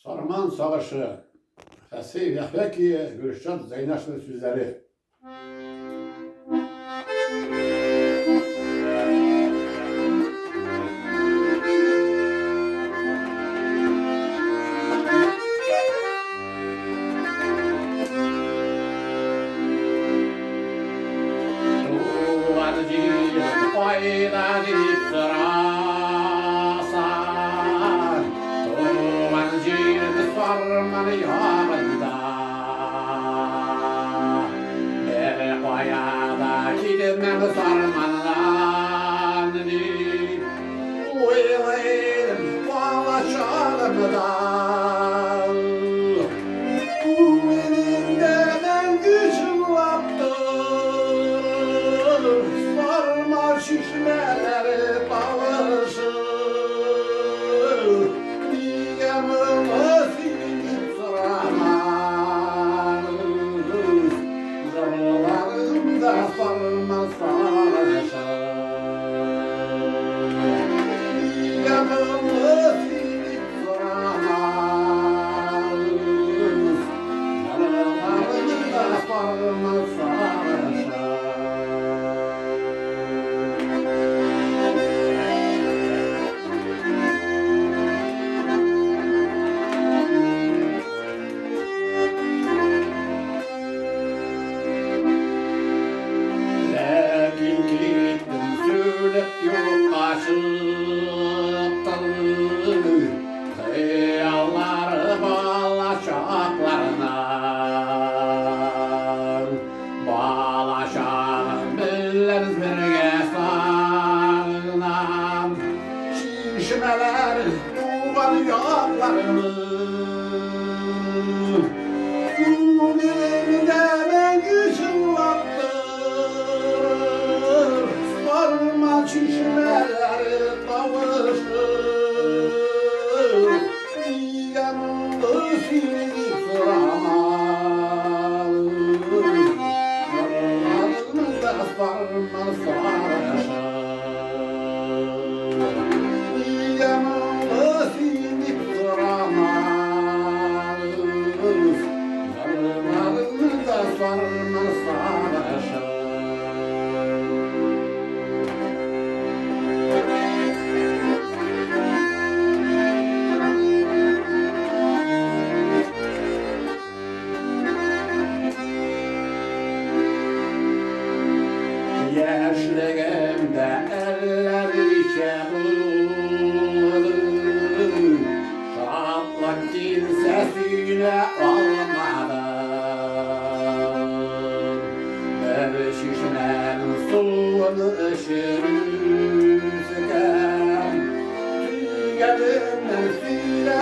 Sarman Savaşı, Həsib Yahvəki, Gürşad Zeynəşli sözləri. Oyda deyip sırasan, Tuğan cirdi sarmanı yağında. Bir koyada gidemem sarmandan, Uylaydım bağlaşalımdan. Elimde ben gücüm laptır, sarma şişmeleri bağışır, Diyemimi silip sıramanız, Zırlarımda sarma sarışır. Diyemimi silip sıramanız, Zırlarımda sarma sarışır. Yok aşıktır, Hıyalları bağlaşaklarından, Bağlaşalım billeriz birge sağlam, Şişmeler tuğan yollarını, Bu dilimde ben gücüm laptır, Sarma çişmeleri kavuşur, Yanımda silip sıramalım, Yanlarımda sarma sarışır. Yanımda silip sıramalım, Yanlarımda sarma sarışır. Yaşlığımda eller işe buldu, Şaplak kimsesine olmadım. Bir şişmenin suyunu ışırırken, Tüygelimden süre